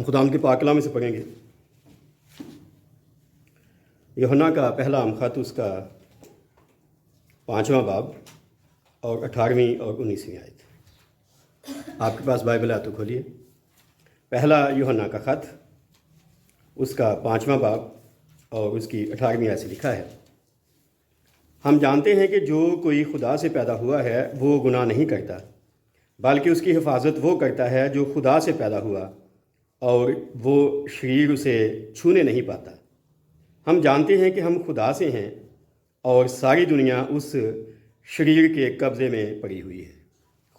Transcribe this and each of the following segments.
ہم خدا کے پاک کلام میں سے پڑھیں گے یوحنا کا پہلا خط اس کا 5واں باب اور 18ویں اور 19ویں آیت۔ آپ کے پاس بائبل ہے تو کھولیے۔ پہلا یوحنا کا خط اس کا 5واں باب اور اس کی 18ویں آیت سے لکھا ہے، ہم جانتے ہیں کہ جو کوئی خدا سے پیدا ہوا ہے وہ گناہ نہیں کرتا، بلکہ اس کی حفاظت وہ کرتا ہے جو خدا سے پیدا ہوا، اور وہ شریر اسے چھونے نہیں پاتا۔ ہم جانتے ہیں کہ ہم خدا سے ہیں اور ساری دنیا اس شریر کے قبضے میں پڑی ہوئی ہے۔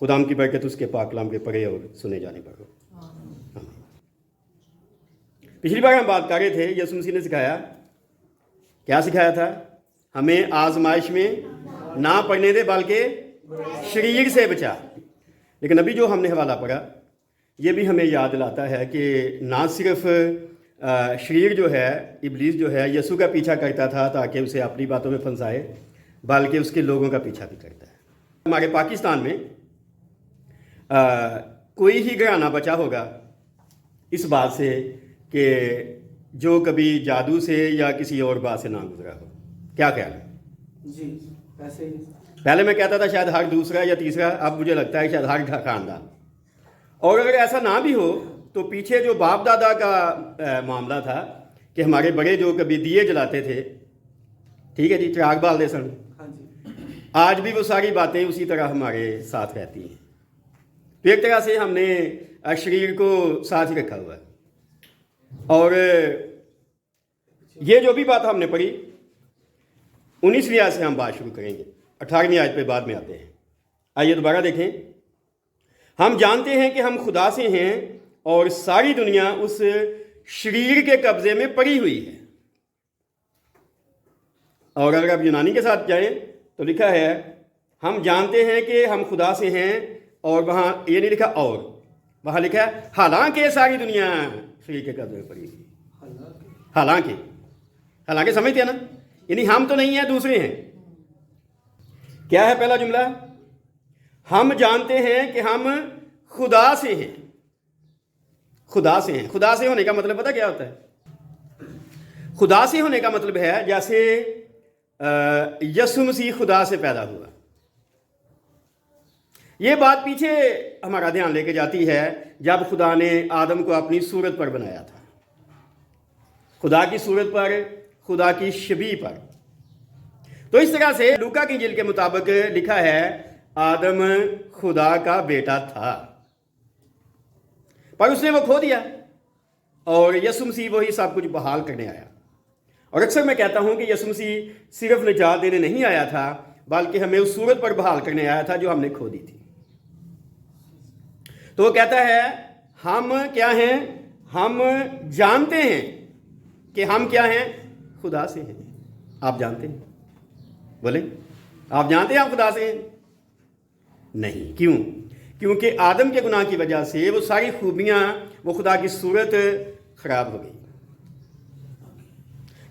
خدا کی برکت اس کے پاک کلام کے پڑھے اور سنے جانے پر ہو۔ پچھلی بار ہم بات کر رہے تھے، یسوع مسیح نے سکھایا، کیا سکھایا تھا؟ ہمیں آزمائش میں نہ پڑنے دے بلکہ شریر سے بچا۔ لیکن ابھی جو ہم نے حوالہ پڑھا یہ بھی ہمیں یاد دلاتا ہے کہ نہ صرف شریر جو ہے، ابلیس جو ہے، یسوع کا پیچھا کرتا تھا تاکہ اسے اپنی باتوں میں پھنسائے، بلکہ اس کے لوگوں کا پیچھا بھی کرتا ہے۔ ہمارے پاکستان میں کوئی ہی گھرانہ بچا ہوگا اس بات سے کہ جو کبھی جادو سے یا کسی اور بات سے نہ گزرا ہو۔ کیا خیال ہے؟ جی ایسے ہی۔ پہلے میں کہتا تھا شاید ہر دوسرا یا تیسرا، اب مجھے لگتا ہے شاید ہر خاندان۔ اور اگر ایسا نہ بھی ہو تو پیچھے جو باپ دادا کا معاملہ تھا کہ ہمارے بڑے جو کبھی دیے جلاتے تھے، ٹھیک ہے جی، چراغ بال دے سن، آج بھی وہ ساری باتیں اسی طرح ہمارے ساتھ رہتی ہیں۔ تو ایک طرح سے ہم نے شریر کو ساتھ ہی رکھا ہوا ہے۔ اور یہ جو بھی بات ہم نے پڑھی 19ویں آیت سے ہم بات شروع کریں گے، 18ویں آیت پہ بعد میں آتے ہیں۔ آئیے دوبارہ دیکھیں، ہم جانتے ہیں کہ ہم خدا سے ہیں اور ساری دنیا اس شریر کے قبضے میں پڑی ہوئی ہے۔ اور اگر آپ یونانی کے ساتھ جائیں تو لکھا ہے ہم جانتے ہیں کہ ہم خدا سے ہیں، اور وہاں یہ نہیں لکھا اور، وہاں لکھا ہے حالانکہ ساری دنیا شریر کے قبضے میں پڑی ہوئی۔ حالانکہ سمجھتے ہیں نا، یعنی ہم تو نہیں ہیں، دوسرے ہیں۔ کیا ہے پہلا جملہ؟ ہم جانتے ہیں کہ ہم خدا سے ہیں۔ خدا سے ہیں۔ خدا سے ہونے کا مطلب پتہ کیا ہوتا ہے؟ خدا سے ہونے کا مطلب ہے جیسے یسوع مسیح خدا سے پیدا ہوا۔ یہ بات پیچھے ہمارا دھیان لے کے جاتی ہے جب خدا نے آدم کو اپنی صورت پر بنایا تھا، خدا کی صورت پر، خدا کی شبیہ پر۔ تو اس طرح سے لوکا کی انجیل کے مطابق لکھا ہے آدم خدا کا بیٹا تھا، پر اس نے وہ کھو دیا، اور یسوع مسیح وہی سب کچھ بحال کرنے آیا۔ اور اکثر میں کہتا ہوں کہ یسوع مسیح صرف نجات دینے نہیں آیا تھا، بلکہ ہمیں اس صورت پر بحال کرنے آیا تھا جو ہم نے کھو دی تھی۔ تو وہ کہتا ہے ہم کیا ہیں؟ ہم جانتے ہیں کہ ہم کیا ہیں؟ خدا سے ہیں۔ آپ جانتے ہیں؟ بولیں، آپ جانتے ہیں آپ خدا سے ہیں؟ نہیں۔ کیوں؟ کیونکہ آدم کے گناہ کی وجہ سے وہ ساری خوبیاں، وہ خدا کی صورت خراب ہو گئی۔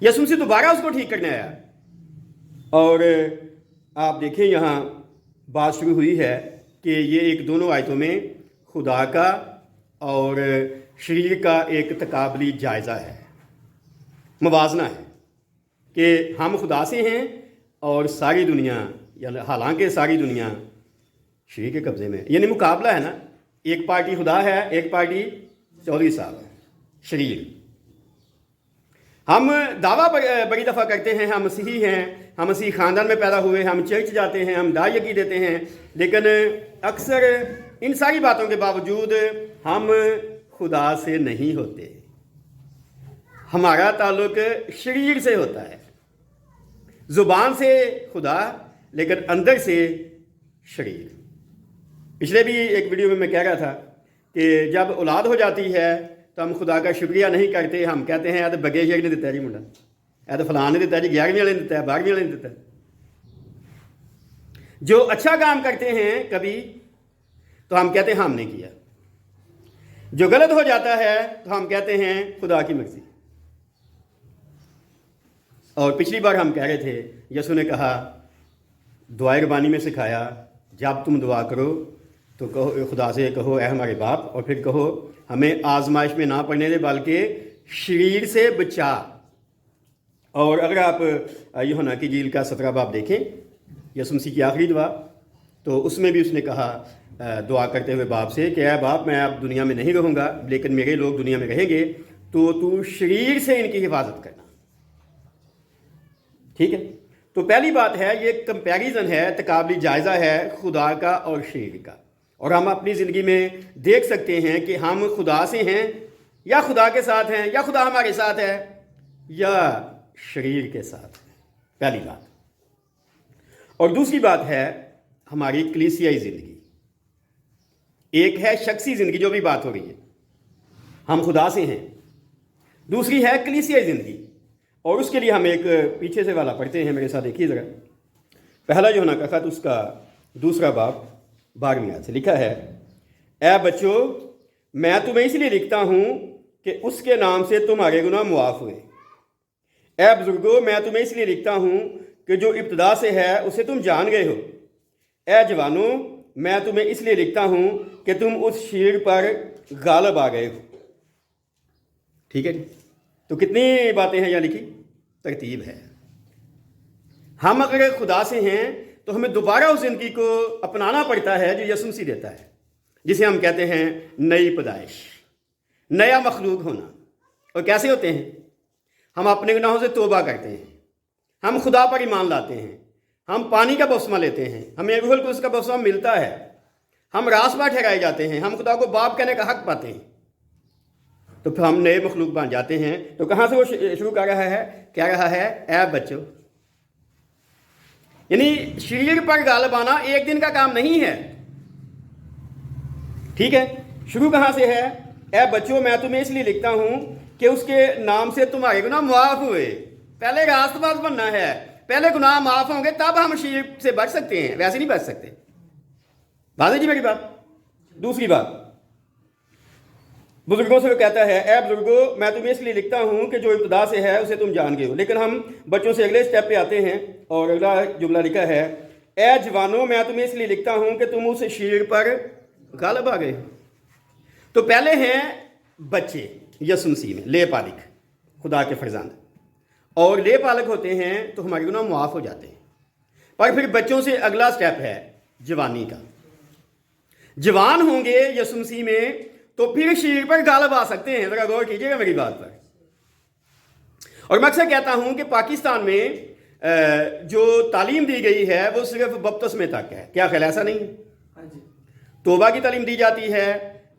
یسوع سے دوبارہ اس کو ٹھیک کرنے آیا، اور آپ دیکھیں یہاں بات شروع ہوئی ہے کہ یہ ایک دونوں آیتوں میں خدا کا اور شریر کا ایک تقابلی جائزہ ہے، موازنہ ہے کہ ہم خدا سے ہیں اور ساری دنیا، یعنی حالانکہ ساری دنیا شریر کے قبضے میں، یعنی مقابلہ ہے نا، ایک پارٹی خدا ہے، ایک پارٹی چودھری صاحب ہے، شریر۔ ہم دعویٰ بڑی دفعہ کرتے ہیں ہم مسیحی ہیں، ہم مسیحی خاندان میں پیدا ہوئے، ہم چرچ جاتے ہیں، ہم داعیگی دیتے ہیں، لیکن اکثر ان ساری باتوں کے باوجود ہم خدا سے نہیں ہوتے۔ ہمارا تعلق شریر سے ہوتا ہے، زبان سے خدا لیکن اندر سے شریر۔ پچھلے بھی ایک ویڈیو میں کہہ رہا تھا کہ جب اولاد ہو جاتی ہے تو ہم خدا کا شکریہ نہیں کرتے، ہم کہتے ہیں تو بگے شیخ نے دیتا ہے جی منڈا، تو فلاں نے دیتا ہے جی، 11ویں والے نے دیتا ہے، 12ویں والے نے دیتا ہے۔ جو اچھا کام کرتے ہیں کبھی تو ہم کہتے ہیں ہم نے کیا، جو غلط ہو جاتا ہے تو ہم کہتے ہیں خدا کی مرضی۔ اور پچھلی بار ہم کہہ رہے تھے، یسوع نے کہا، دعائے ربانی میں سکھایا جب تم دعا کرو تو کہو خدا سے کہو اے ہمارے باپ، اور پھر کہو ہمیں آزمائش میں نہ پڑنے دے بلکہ شریر سے بچا۔ اور اگر آپ یوحنا کی انجیل کا 17 باب دیکھیں، یسوع مسیح کی آخری دعا، تو اس میں بھی اس نے کہا دعا کرتے ہوئے باپ سے کہ اے باپ، میں اب دنیا میں نہیں رہوں گا لیکن میرے لوگ دنیا میں رہیں گے، تو شریر سے ان کی حفاظت کرنا۔ ٹھیک ہے، تو پہلی بات ہے یہ کمپیریزن ہے، تقابلی جائزہ ہے خدا کا اور شریر کا۔ اور ہم اپنی زندگی میں دیکھ سکتے ہیں کہ ہم خدا سے ہیں یا خدا کے ساتھ ہیں، یا خدا ہمارے ساتھ ہے یا شریر کے ساتھ، پہلی بات۔ اور دوسری بات ہے ہماری کلیسیائی زندگی۔ ایک ہے شخصی زندگی جو بھی بات ہو رہی ہے، ہم خدا سے ہیں، دوسری ہے کلیسیائی زندگی۔ اور اس کے لیے ہم ایک پیچھے سے والا پڑھتے ہیں، میرے ساتھ دیکھیے ذرا۔ پہلا یوحنا کا خط، اس کا 2 باب 12 آیت سے لکھا ہے، اے بچوں، میں تمہیں اس لیے لکھتا ہوں کہ اس کے نام سے تمہارے گناہ معاف ہوئے۔ اے بزرگوں، میں تمہیں اس لیے لکھتا ہوں کہ جو ابتدا سے ہے اسے تم جان گئے ہو۔ اے جوانوں، میں تمہیں اس لیے لکھتا ہوں کہ تم اس شیر پر غالب آ گئے ہو۔ ٹھیک ہے جی، تو کتنی باتیں ہیں یعنی کہ ترتیب ہے۔ ہم اگر خدا سے ہیں تو ہمیں دوبارہ اس زندگی کو اپنانا پڑتا ہے جو یسوع مسیح دیتا ہے، جسے ہم کہتے ہیں نئی پیدائش، نیا مخلوق ہونا۔ اور کیسے ہوتے ہیں؟ ہم اپنے گناہوں سے توبہ کرتے ہیں، ہم خدا پر ایمان لاتے ہیں، ہم پانی کا بپتسمہ لیتے ہیں، ہمیں روح القدس کا بپتسمہ ملتا ہے، ہم راستہ ٹھہرائے جاتے ہیں، ہم خدا کو باپ کہنے کا حق پاتے ہیں، تو پھر ہم نئے مخلوق بن جاتے ہیں۔ تو کہاں سے وہ شروع کر رہا ہے؟ کہہ رہا ہے اے بچوں، یعنی شریر پر غالب آنا ایک دن کا کام نہیں ہے۔ ٹھیک ہے، شروع کہاں سے ہے؟ اے بچوں، میں تمہیں اس لیے لکھتا ہوں کہ اس کے نام سے تمہارے گناہ معاف ہوئے۔ پہلے راست باز بننا ہے، پہلے گناہ معاف ہوں گے تب ہم شریر سے بچ سکتے ہیں، ویسے نہیں بچ سکتے۔ واضح جی میری بات؟ دوسری بات، بزرگوں سے وہ کہتا ہے اے بزرگوں، میں تمہیں اس لیے لکھتا ہوں کہ جو ابتدا سے ہے اسے تم جان گئے ہو۔ لیکن ہم بچوں سے اگلے سٹیپ پہ آتے ہیں اور اگلا جملہ لکھا ہے اے جوانوں، میں تمہیں اس لیے لکھتا ہوں کہ تم اس شریر پر غالب آ گئے ہو۔ تو پہلے ہیں بچے یسوع مسیح میں، لے پالک، خدا کے فرزند، اور لے پالک ہوتے ہیں تو ہمارے گناہ معاف ہو جاتے ہیں۔ پر پھر بچوں سے اگلا سٹیپ ہے جوانی کا۔ جوان ہوں گے یسوع مسیح میں تو پھر شریر پر غالب آ سکتے ہیں۔ ذرا غور کیجیے گا میری بات پر۔ اور میں اکثر کہتا ہوں کہ پاکستان میں جو تعلیم دی گئی ہے وہ صرف بپتسمے تک ہے۔ کیا خیال ایسا نہیں ہے؟ توبہ کی تعلیم دی جاتی ہے،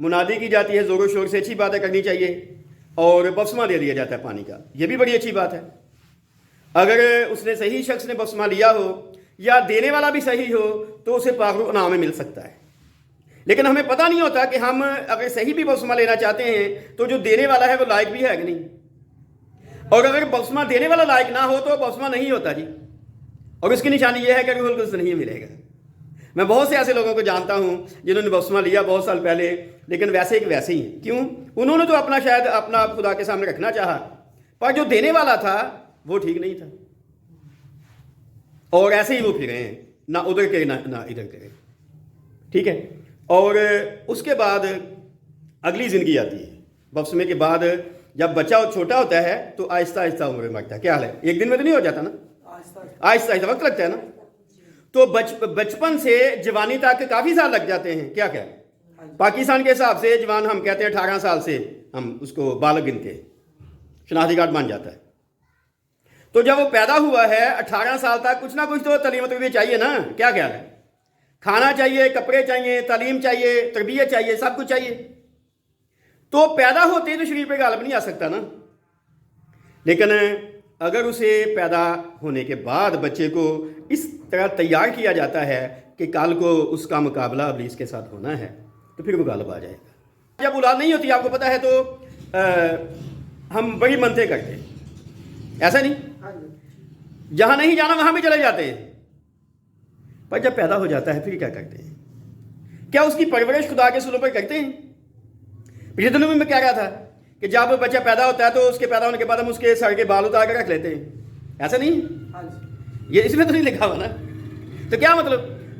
منادی کی جاتی ہے، زور و شور سے اچھی باتیں کرنی چاہیے، اور بپتسمہ دے دیا جاتا ہے پانی کا، یہ بھی بڑی اچھی بات ہے۔ اگر اس نے صحیح شخص نے بپتسمہ لیا ہو یا دینے والا بھی صحیح ہو تو اسے پاک روح انعام میں مل سکتا ہے۔ لیکن ہمیں پتہ نہیں ہوتا کہ ہم اگر صحیح بھی بپتسمہ لینا چاہتے ہیں تو جو دینے والا ہے وہ لائق بھی ہے کہ نہیں، اور اگر بپتسمہ دینے والا لائق نہ ہو تو بپتسمہ نہیں ہوتا جی۔ اور اس کی نشانی یہ ہے کہ روح القدس نہیں ملے گا۔ میں بہت سے ایسے لوگوں کو جانتا ہوں جنہوں نے بپتسمہ لیا بہت سال پہلے، لیکن ویسے ایک ویسے ہی ہیں۔ کیوں؟ انہوں نے تو اپنا شاید اپنا خدا کے سامنے رکھنا چاہا، پر جو دینے والا تھا وہ ٹھیک نہیں تھا، اور ایسے ہی وہ پھرے ہیں، نہ ادھر کے نہ ادھر کے۔ ٹھیک ہے، اور اس کے بعد اگلی زندگی آتی ہے۔ بپتسمے کے بعد جب بچہ چھوٹا ہوتا ہے تو آہستہ آہستہ عمر میں بڑھتا ہے۔ کیا حال ہے؟ ایک دن میں تو نہیں ہو جاتا نا، آہستہ آہستہ وقت لگتا ہے نا۔ تو بچپن سے جوانی تک کافی سال لگ جاتے ہیں۔ کیا پاکستان کے حساب سے جوان ہم کہتے ہیں 18 سال سے ہم اس کو بالغ گنتے ہیں، شناختی کارڈ بن جاتا ہے۔ تو جب وہ پیدا ہوا ہے 18 سال تک کچھ نہ کچھ تو تعلیم و تربیت چاہیے نا۔ کیا خیال ہے؟ کھانا چاہیے، کپڑے چاہیے، تعلیم چاہیے، تربیت چاہیے، سب کچھ چاہیے۔ تو پیدا ہوتے ہی تو شریر پہ غالب نہیں آ سکتا نا۔ لیکن اگر اسے پیدا ہونے کے بعد بچے کو اس طرح تیار کیا جاتا ہے کہ کل کو اس کا مقابلہ ابلیس کے ساتھ ہونا ہے تو پھر وہ غالب آ جائے گا۔ جب اولاد نہیں ہوتی آپ کو پتہ ہے تو ہم بڑی منتیں کرتے ہیں، ایسا نہیں؟ جہاں نہیں جانا وہاں بھی چلے جاتے ہیں۔ پر جب پیدا ہو جاتا ہے پھر کیا کرتے ہیں؟ کیا اس کی پرورش خدا کے اصولوں پر کرتے ہیں؟ پچھلے دنوں میں کہہ رہا تھا کہ جب بچہ پیدا ہوتا ہے تو اس کے پیدا ہونے کے بعد ہم اس کے سر کے بال اتار کر رکھ لیتے ہیں، ایسا نہیں؟ یہ اس میں تو نہیں لکھا ہوا نا۔ تو کیا مطلب؟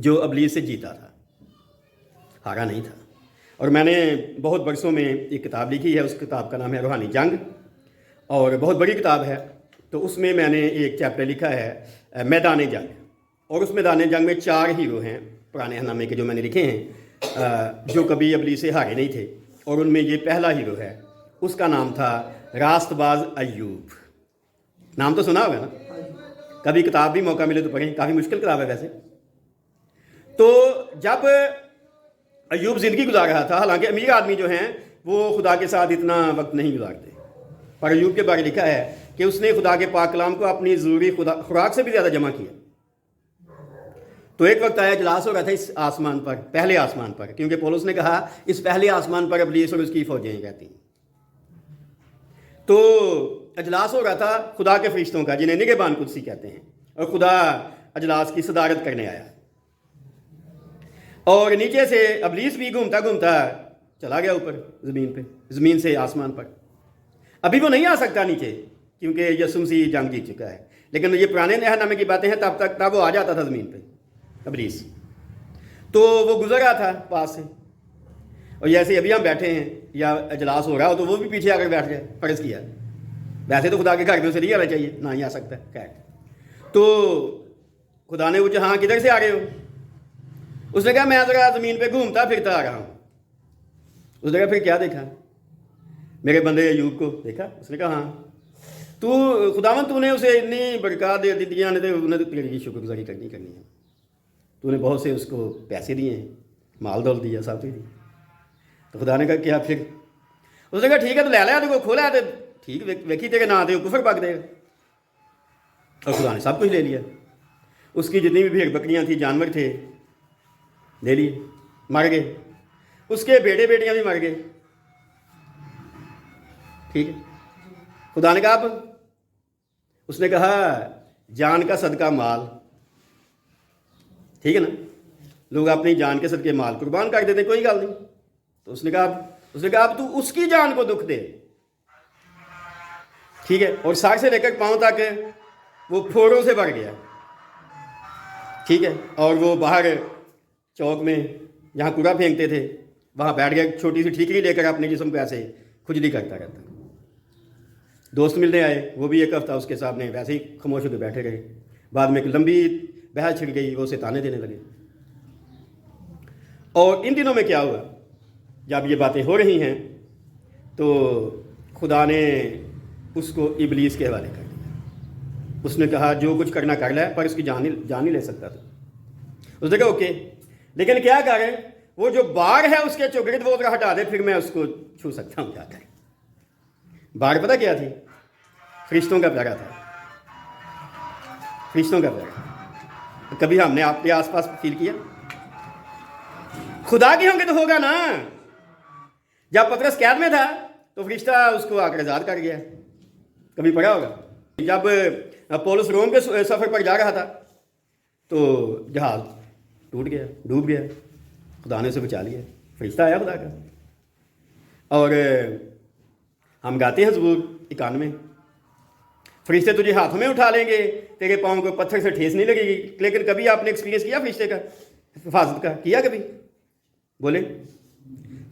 جو ابلیس سے جیتا تھا، ہارا نہیں تھا. اور میں نے بہت برسوں میں ایک کتاب لکھی ہے، اس کتاب کا نام ہے روحانی جنگ، اور بہت بڑی کتاب ہے. تو اس میں نے ایک چیپٹر لکھا ہے میدان جنگ، اور اس میدان جنگ میں 4 ہیرو ہیں پرانے نامے کے جو میں نے لکھے ہیں، جو کبھی ابلیس سے ہارے نہیں تھے. اور ان میں یہ پہلا ہیرو ہے، اس کا نام تھا راست باز ایوب. نام تو سنا ہوگا نا، کبھی کتاب بھی موقع ملے تو پڑھیں، کافی مشکل کتاب ہے ویسے. تو جب ایوب زندگی گزار رہا تھا، حالانکہ امیر آدمی جو ہیں وہ خدا کے ساتھ اتنا وقت نہیں گزارتے، پر ایوب کے بارے لکھا ہے کہ اس نے خدا کے پاک کلام کو اپنی ضروری خوراک سے بھی زیادہ جمع کیا. تو ایک وقت آیا، اجلاس ہو رہا تھا اس آسمان پر، پہلے آسمان پر، کیونکہ پولس نے کہا اس پہلے آسمان پر ابلیس اور اس کی فوجیں رہتی ہیں. تو اجلاس ہو رہا تھا خدا کے فرشتوں کا، جنہیں نگہبان قدسی کہتے ہیں، اور خدا اجلاس کی صدارت کرنے آیا. اور نیچے سے ابلیس بھی گھومتا گھومتا چلا گیا اوپر زمین پہ، زمین سے آسمان پر. ابھی وہ نہیں آ سکتا نیچے، کیونکہ یسوع مسیح جنگ جیت چکا ہے. لیکن یہ پرانے عہد نامے کی باتیں ہیں، تب وہ آ جاتا تھا زمین پہ ابلیس. تو وہ گزر رہا تھا پاس سے، اور جیسے ابھی ہم بیٹھے ہیں یا اجلاس ہو رہا ہو تو وہ بھی پیچھے آ کر بیٹھ گئے. فرض کیا ویسے تو خدا کے گھر میں اسے نہیں آنا چاہیے، نہ ہی آ سکتا ہے. خیر، تو خدا نے پوچھا ہاں کدھر سے آ رہے ہو؟ اس نے کہا میں ذرا زمین پہ گھومتا پھرتا آ رہا ہوں. اس نے کہا پھر کیا دیکھا؟ میرے بندے ایوب کو دیکھا؟ اس نے کہا ہاں. تو خداوند تو نے اسے اتنی برکات دے دی، انہیں تو تیری شکر گزاری کرنی ہے. تو نے بہت سے اس کو پیسے دیے ہیں، مال دول دیا، سب کچھ دی. تو خدا نے کہا کیا پھر؟ اس نے کہا ٹھیک ہے تو لے لیا، تو کھولا تو ٹھیک، ویکھی تیرے نام تے کفر پک دے گا. اور خدا نے سب کچھ لے لیا. اس کی جتنی بھی بھیڑ بکریاں تھیں، جانور تھے، لے لیے، مر گئے. اس کے بیٹے بیٹیاں بھی مر گئے. ٹھیک ہے. خدا نے کہا اب، اس نے کہا جان کا صدقہ مال. ٹھیک ہے نا، لوگ اپنی جان کے صدقے مال قربان کر دیتے، کوئی گل نہیں. تو اس نے کہا اب تو اس کی جان کو دکھ دے. ٹھیک ہے. اور سر سے لے کر پاؤں تک وہ پھوڑوں سے بھر گیا. ٹھیک ہے. اور وہ باہر چوک میں جہاں کوڑا پھینکتے تھے وہاں بیٹھ گیا، چھوٹی سی ٹھیکری لے کر اپنے جسم کو ایسے کھجلی کرتا رہتا. دوست ملنے آئے، وہ بھی ایک ہفتہ اس کے سامنے ویسے ہی خاموش ہو کے بیٹھے رہے. بعد میں ایک لمبی بحث چھڑ گئی، وہ اسے تانے دینے لگے. اور ان دنوں میں کیا ہوا، جب یہ باتیں ہو رہی ہیں تو خدا نے اس کو ابلیس کے حوالے کر دیا. اس نے کہا جو کچھ کرنا کر لے، پر اس کی جان نہیں لے سکتا تھا. اس نے کہا اوکے، لیکن کیا کریں، وہ جو باغ ہے اس کے چوگرد وہ ذرا ہٹا دے، پھر میں اس کو چھو سکتا ہوں. کیا کریں؟ باغ پتہ کیا تھی؟ فرشتوں کا پیارا تھا. فرشتوں کا پیارا. کبھی ہم نے آپ کے آس پاس فیل کیا خدا کی ہوں گے تو ہوگا نا. جب پطرس قید میں تھا تو فرشتہ اس کو آ کر آزاد کر گیا، کبھی پڑھا ہوگا. جب پولس روم کے سفر پر جا رہا تھا تو جہاز ٹوٹ گیا، ڈوب گیا. خدا نے اسے بچا لیا، فرشتہ آیا خدا کا. اور ہم گاتے ہیں زبور 91، فرشتے تجھے ہاتھوں میں اٹھا لیں گے، تیرے پاؤں کو پتھر سے ٹھیس نہیں لگے گی. لیکن کبھی آپ نے ایکسپیرینس کیا فرشتے کا، حفاظت کا؟ کیا کبھی؟ بولے.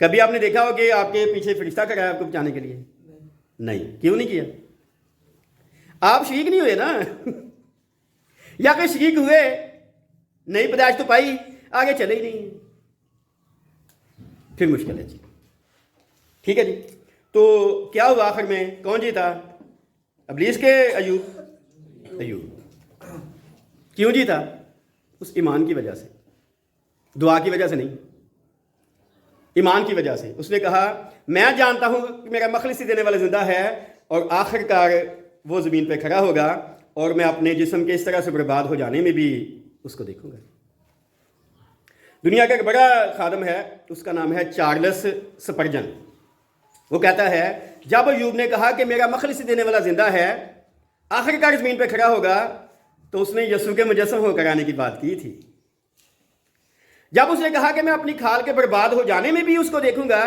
کبھی آپ نے دیکھا ہو کہ آپ کے پیچھے فرشتہ کھڑا ہے آپ کو بچانے کے لیے؟ نہیں. کیوں نہیں کیا؟ آپ شریک نہیں ہوئے نا. یا کہ شریک ہوئے، نئی پیدائش تو پائی، آگے چلے ہی نہیں، پھر مشکل ہے جی. ٹھیک ہے جی. تو کیا ہوا آخر میں؟ کون جیتا؟ ابلیس کے ایوب. کیوں جیتا؟ اس ایمان کی وجہ سے، دعا کی وجہ سے نہیں، ایمان کی وجہ سے. اس نے کہا میں جانتا ہوں کہ میرا مخلصی دینے والا زندہ ہے، اور آخر کار وہ زمین پہ کھڑا ہوگا، اور میں اپنے جسم کے اس طرح سے برباد ہو جانے میں بھی اس کو دیکھوں گا. دنیا کا ایک بڑا خادم ہے، اس کا نام ہے چارلس سپرجن. وہ کہتا ہے جب ایوب نے کہا کہ میرا مخلصی دینے والا زندہ ہے، آخر کار زمین پہ کھڑا ہوگا، تو اس نے یسوع کے مجسم ہو کر آنے کی بات کی تھی. جب اس نے کہا کہ میں اپنی کھال کے برباد ہو جانے میں بھی اس کو دیکھوں گا،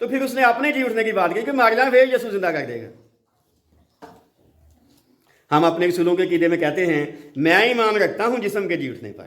تو پھر اس نے اپنے جی اٹھنے کی بات کی کہ مارنا پھر یسوع زندہ کر دے گا. ہم اپنے رسولوں کے عقیدے میں کہتے ہیں میں ایمان رکھتا ہوں جسم کے جی اٹھنے پر.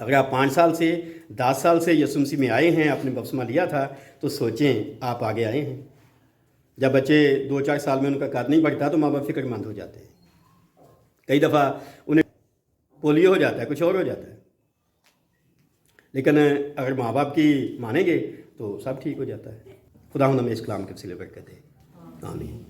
اگر آپ 5 سال سے 10 سال سے یسوع مسیح میں آئے ہیں، آپ نے بپتسمہ لیا تھا، تو سوچیں آپ آگے آئے ہیں۔ جب بچے 2-4 سال میں ان کا قد نہیں بڑھتا تو ماں باپ فکر مند ہو جاتے ہیں، کئی دفعہ انہیں پولیو ہو جاتا ہے، کچھ اور ہو جاتا ہے، لیکن اگر ماں باپ کی مانیں گے تو سب ٹھیک ہو جاتا ہے۔ خدا ہمیں اس کلام کے وسیلے برکت دے، آمین۔